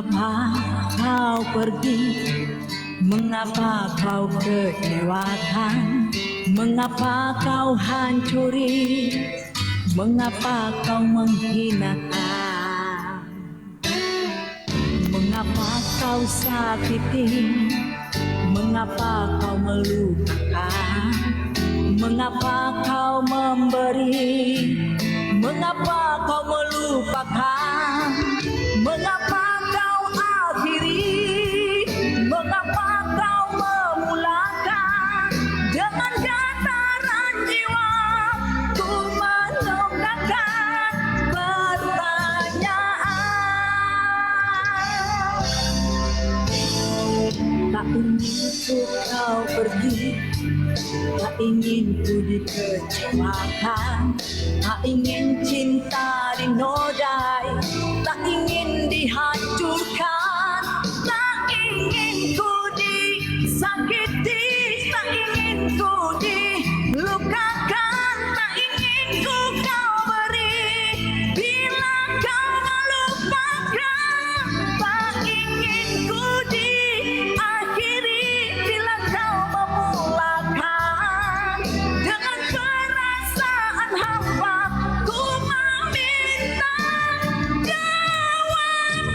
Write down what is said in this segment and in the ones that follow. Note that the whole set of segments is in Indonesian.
Mengapa kau pergi? Mengapa kau kecewakan? Mengapa kau hancuri? Mengapa kau menghinakan? Mengapa kau sakiti? Mengapa kau melupakan? Mengapa kau memberi? Mengapa kau melupakan? Mengapa kau akhiri? Mengapa kau memulakan? Dengan getaran jiwa ku menunggankan pertanyaan. Tak ingin ku kau pergi, tak ingin ku dikecewakan, tak ingin cinta dinodai, tak ingin dihancurkan, tak ingin ku disakiti, tak ingin ku dilukakan, tak ingin ku kau beri bila kau melupakan, tak ingin ku diakhiri bila kau memulakan. Dengan perasaan hampa ku meminta jawaban.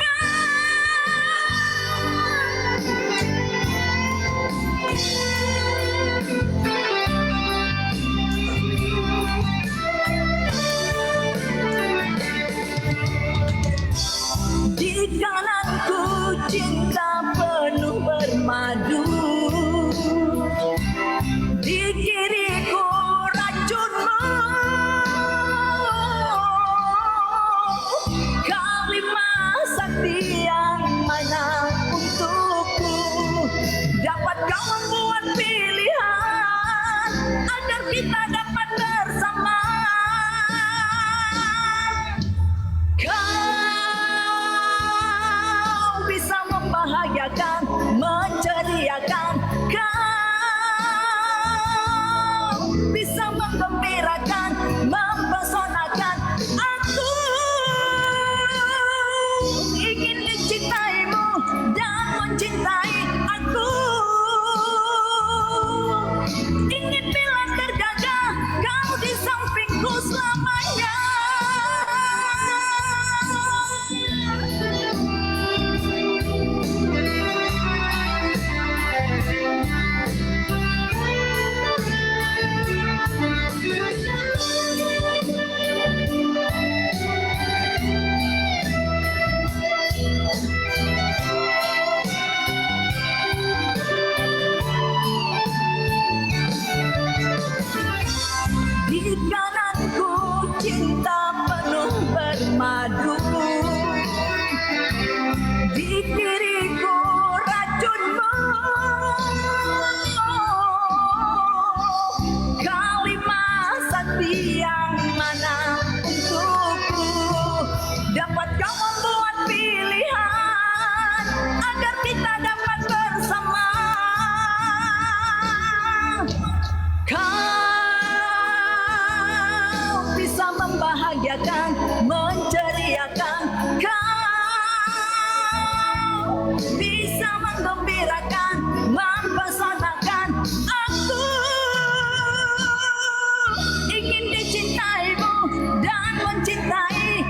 Di kananku cinta penuh bermadu, di kiriku racunmu. Kalimat sakti yang mana untukku? Dapat kau membuat pilihan agar kita dapat bersama. Kau bisa membahagiakan, menceriakan, kau bisa menggembirakan, mempesonakan. Aku ingin dicintaimu dan mencintai aku. Ingin bila terjaga kau di sampingku selamanya. Di kananku cinta penuh bermadu, di kiriku racunmu. Kalimat sakti yang mana untukku? Dapat kau membuat pilihan agar kita dapat bersama. Kau bisa membahagiakan, menceriakan, kau bisa menggembirakan, mempesonakan. Aku ingin dicintaimu dan mencintai